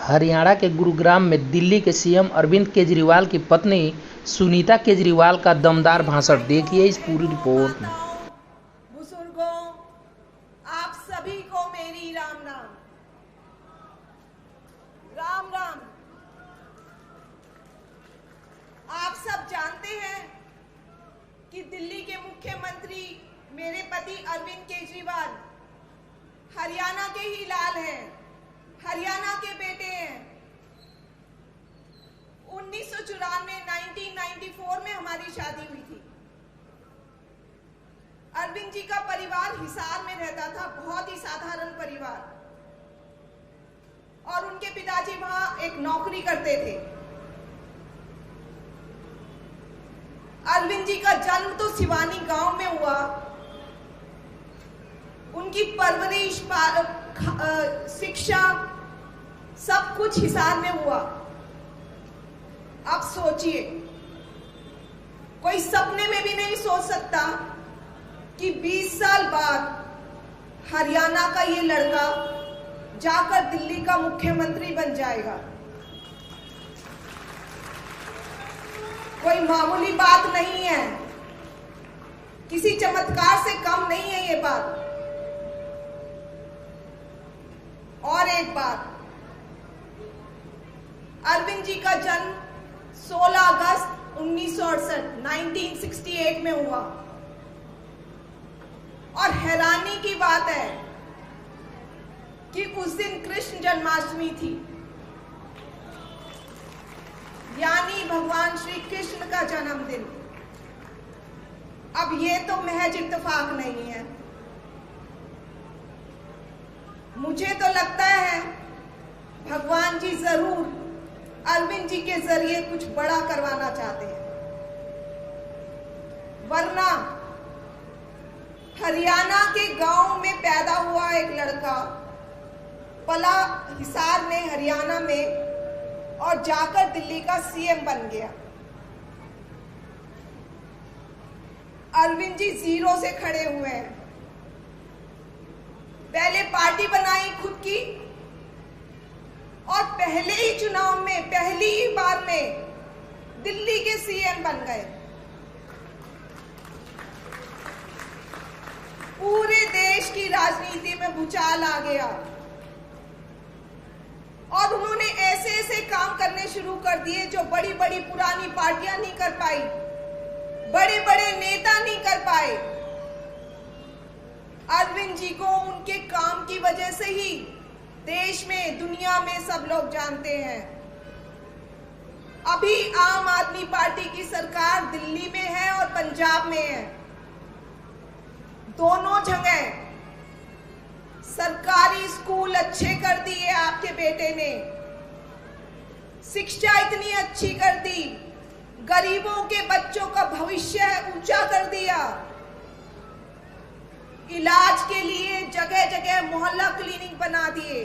हरियाणा के गुरुग्राम में दिल्ली के सीएम अरविंद केजरीवाल की पत्नी सुनीता केजरीवाल का दमदार भाषण। देखिए इस पूरी रिपोर्ट में। बुजुर्गों, आप सभी को मेरी राम राम। राम राम। आप सब जानते हैं कि दिल्ली के मुख्यमंत्री मेरे पति अरविंद केजरीवाल हरियाणा के ही लाल हैं, हरियाणा के बेटे हैं। 1994 में हमारी शादी हुई थी। अरविंद जी का परिवार हिसार में रहता था, बहुत ही साधारण परिवार, और उनके पिताजी वहां एक नौकरी करते थे। अरविंद जी का जन्म तो सिवानी गांव में हुआ। उनकी परवरिश, शिक्षा, सब कुछ हिसार में हुआ। आप सोचिए, कोई सपने में भी नहीं सोच सकता कि 20 साल बाद हरियाणा का ये लड़का जाकर दिल्ली का मुख्यमंत्री बन जाएगा। कोई मामूली बात नहीं है, किसी चमत्कार से कम नहीं है ये बात। और एक बात, अरविंद जी का जन्म 16 अगस्त 1968 में हुआ। और हैरानी की बात है कि उस दिन कृष्ण जन्माष्टमी थी, यानी भगवान श्री कृष्ण का जन्मदिन। अब ये तो महज इत्तेफाक नहीं है। मुझे तो लगता है भगवान जी जरूर अरविंद जी के जरिए कुछ बड़ा करवाना चाहते हैं, वरना हरियाणा के गांव में पैदा हुआ एक लड़का, पला हिसार में, हरियाणा में, और जाकर दिल्ली का सीएम बन गया। अरविंद जी जीरो से खड़े हुए हैं। पहले पार्टी बनाई खुद की, और पहले ही चुनाव में, पहली ही बार में दिल्ली के सीएम बन गए। पूरे देश की राजनीति में भूचाल आ गया और उन्होंने ऐसे ऐसे काम करने शुरू कर दिए जो बड़ी बड़ी पुरानी पार्टियां नहीं कर पाई, बड़े बड़े नेता नहीं कर पाए। अरविंद जी को उनके काम की वजह से ही देश में, दुनिया में सब लोग जानते हैं। अभी आम आदमी पार्टी की सरकार दिल्ली में है और पंजाब में है। दोनों जगह सरकारी स्कूल अच्छे कर दिए आपके बेटे ने, शिक्षा इतनी अच्छी कर दी, गरीबों के बच्चों का भविष्य ऊंचा कर दिया। इलाज के लिए जगह जगह मोहल्ला क्लिनिक बना दिए,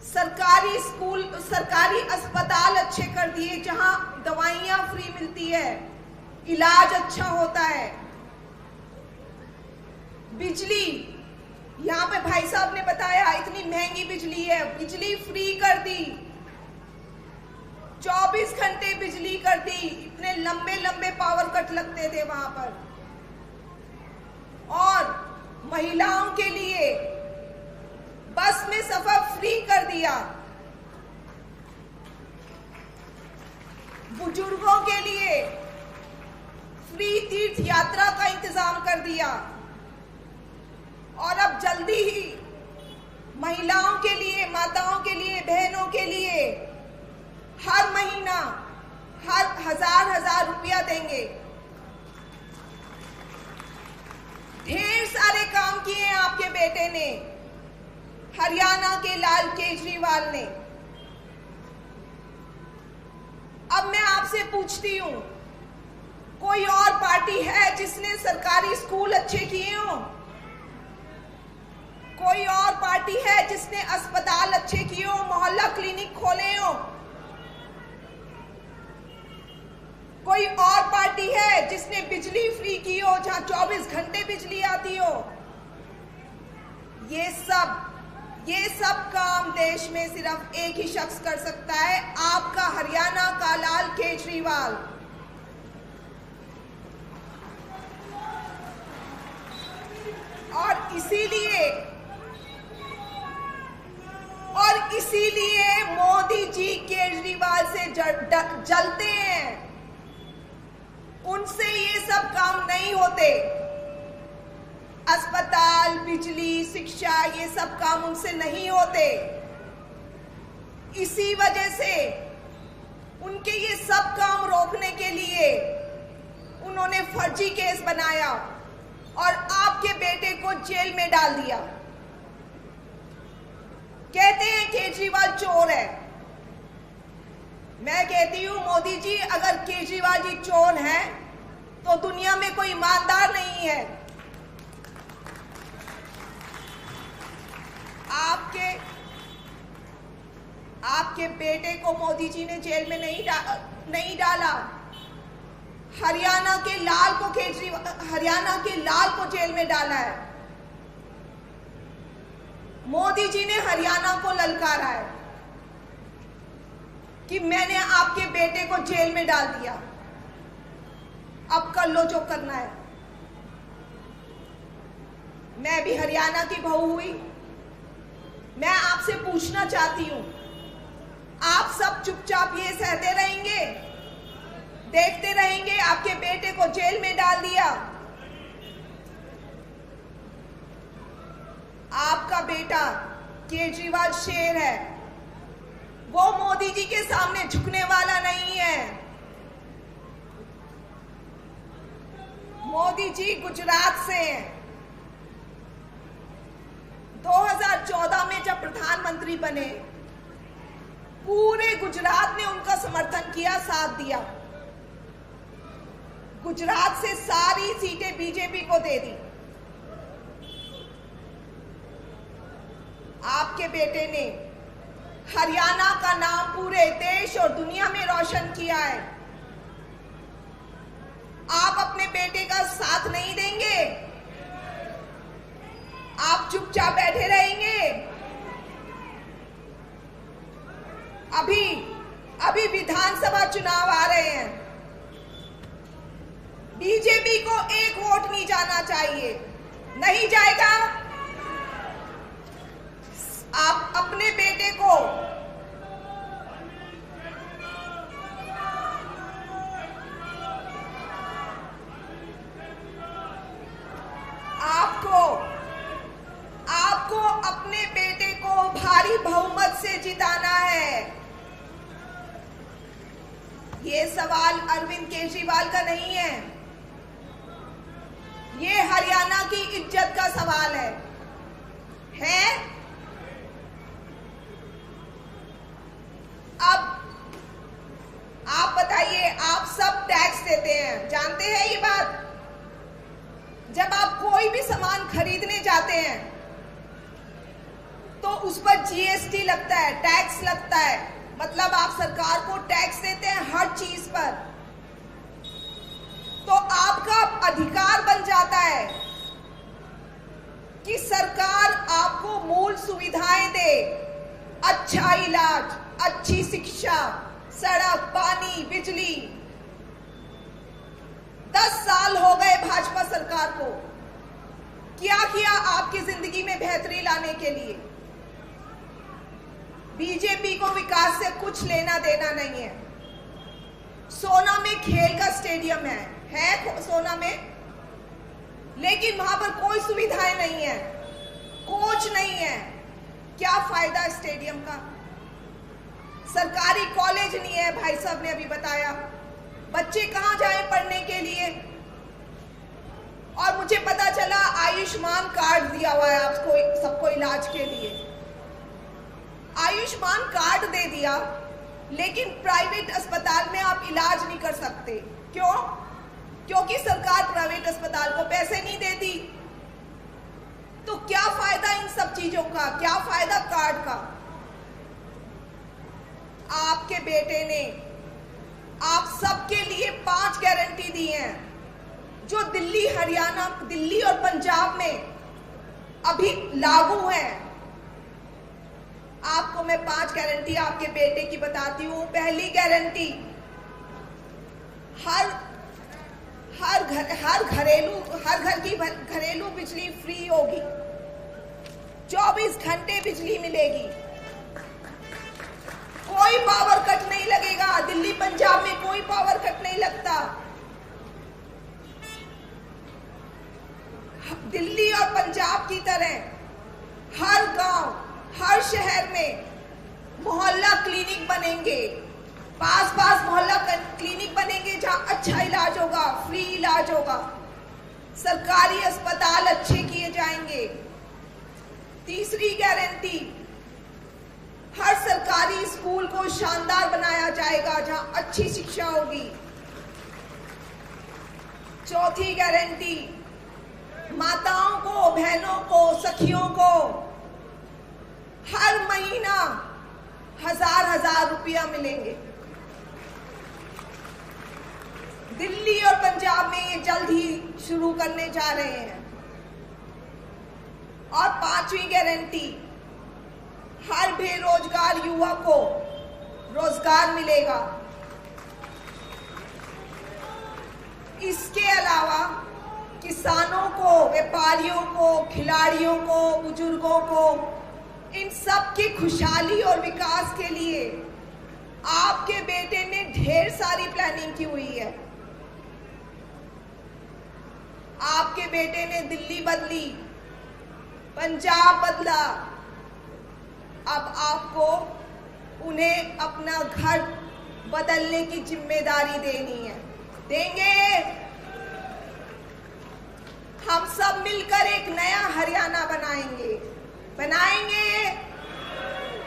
सरकारी स्कूल, सरकारी अस्पताल अच्छे कर दिए जहां दवाइयां फ्री मिलती है, इलाज अच्छा होता है। बिजली, यहाँ पे भाई साहब ने बताया इतनी महंगी बिजली है, बिजली फ्री कर दी, 24 घंटे बिजली कर दी। इतने लंबे लंबे पावर कट लगते थे वहां पर। और महिलाओं के लिए बस में सफर फ्री कर दिया, बुजुर्गों के लिए फ्री तीर्थ यात्रा का इंतजाम कर दिया, और अब जल्दी ही महिलाओं के लिए, माताओं के लिए, बहनों के लिए हर महीना हर हजार रुपया देंगे। ढेर सारे काम किए आपके बेटे ने, हरियाणा के लाल केजरीवाल ने। अब मैं आपसे पूछती हूं, कोई और पार्टी है जिसने सरकारी स्कूल अच्छे किए हो? कोई और पार्टी है जिसने अस्पताल अच्छे किए हो, मोहल्ला क्लिनिक खोले हो? कोई और पार्टी है जिसने बिजली फ्री की हो, जहां 24 घंटे बिजली आती हो? ये सब ये सब काम देश में सिर्फ एक ही शख्स कर सकता है, आपका हरियाणा का लाल केजरीवाल। और इसीलिए मोदी जी केजरीवाल से जलते हैं। उनसे ये सब काम नहीं होते। अस्पताल, बिजली, शिक्षा, ये सब काम उनसे नहीं होते। इसी वजह से उनके ये सब काम रोकने के लिए उन्होंने फर्जी केस बनाया और आपके बेटे को जेल में डाल दिया। कहते हैं केजरीवाल चोर है। मैं कहती हूं मोदी जी, अगर केजरीवाल जी चोर हैं तो दुनिया में कोई ईमानदार नहीं है। आपके बेटे को मोदी जी ने जेल में नहीं डाला। हरियाणा के लाल को जेल में डाला है। मोदी जी ने हरियाणा को ललकारा है कि मैंने आपके बेटे को जेल में डाल दिया, अब कर लो जो करना है। मैं भी हरियाणा की बहू हुई। मैं आपसे पूछना चाहती हूं, आप सब चुपचाप ये सहते रहेंगे, देखते रहेंगे? आपके बेटे को जेल में डाल दिया। आपका बेटा केजरीवाल शेर है, वो मोदी जी के सामने झुकने वाला नहीं है। मोदी जी गुजरात से हैं। 2014 में जब प्रधानमंत्री बने, पूरे गुजरात ने उनका समर्थन किया, साथ दिया। गुजरात से सारी सीटें बीजेपी को दे दी। आपके बेटे ने हरियाणा का नाम पूरे देश और दुनिया में रोशन किया है। आप अपने बेटे का साथ नहीं देंगे? आप चुपचाप बैठे रहेंगे? अभी विधानसभा चुनाव आ रहे हैं। बीजेपी को एक वोट नहीं जाना चाहिए, नहीं जाएगा। आप अपने बेटे को आपको अपने बेटे को भारी बहुमत से जिताना है। ये सवाल अरविंद केजरीवाल का नहीं है, ये हरियाणा की इज्जत का सवाल है। अब आप बताइए, आप सब टैक्स देते हैं, जानते हैं ये बात? जब आप कोई भी सामान खरीदने जाते हैं तो उस पर जीएसटी लगता है, टैक्स लगता है। मतलब आप सरकार को टैक्स देते हैं हर चीज पर। तो आपका अधिकार बन जाता है कि सरकार आपको मूल सुविधाएं दे, अच्छा इलाज, अच्छी शिक्षा, सड़क, पानी, बिजली। 10 साल हो गए भाजपा सरकार को, क्या किया आपकी जिंदगी में बेहतरी लाने के लिए? बीजेपी को विकास से कुछ लेना देना नहीं है। सोना में खेल का स्टेडियम है सोना में, लेकिन वहां पर कोई सुविधाएं नहीं है, कोच नहीं है। क्या फायदा स्टेडियम का? सरकारी कॉलेज नहीं है, भाई साहब ने अभी बताया। बच्चे कहां जाएं पढ़ने के लिए? और मुझे पता चला आयुष्मान कार्ड दिया हुआ है आपको सबको इलाज के लिए। आयुष्मान कार्ड दे दिया, लेकिन प्राइवेट अस्पताल में आप इलाज नहीं कर सकते। क्यों? क्योंकि सरकार प्राइवेट अस्पताल को पैसे नहीं देती। तो क्या फायदा इन सब चीजों का? क्या फायदा कार्ड का? आपके बेटे ने आप सबके लिए 5 गारंटी दी हैं, जो दिल्ली, हरियाणा, दिल्ली और पंजाब में अभी लागू है। आपको मैं 5 गारंटी आपके बेटे की बताती हूँ। पहली गारंटी, हर घर की घरेलू बिजली फ्री होगी, 24 घंटे बिजली मिलेगी, कोई पावर कट नहीं लगेगा। दिल्ली पंजाब में कोई पावर कट नहीं लगता। दिल्ली और पंजाब की तरह हर गांव, हर शहर में मोहल्ला क्लिनिक बनेंगे, पास मोहल्ला क्लिनिक बनेंगे जहां अच्छा इलाज होगा, फ्री इलाज होगा, सरकारी अस्पताल अच्छे किए जाएंगे। तीसरी गारंटी, हर सरकारी स्कूल को शानदार बनाया जाएगा जहां अच्छी शिक्षा होगी। चौथी गारंटी, माताओं को, बहनों को, सखियों को हर महीना 1000 रुपया मिलेंगे। दिल्ली और पंजाब में ये जल्द ही शुरू करने जा रहे हैं। और 5वीं गारंटी, हर बेरोजगार युवा को रोजगार मिलेगा। इसके अलावा किसानों को, व्यापारियों को, खिलाड़ियों को, बुजुर्गों को, इन सब की खुशहाली और विकास के लिए आपके बेटे ने ढेर सारी प्लानिंग की हुई है। आपके बेटे ने दिल्ली बदली, पंजाब बदला, अब आपको उन्हें अपना घर बदलने की जिम्मेदारी देनी है। देंगे? हम सब मिलकर एक नया हरियाणा बनाएंगे।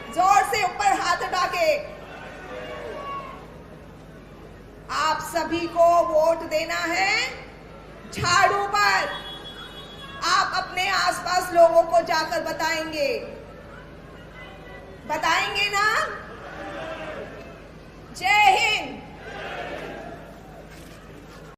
जोर से ऊपर हाथ उठा के। आप सभी को वोट देना है झाड़ू पर। आप अपने आसपास लोगों को जाकर बताएंगे ना?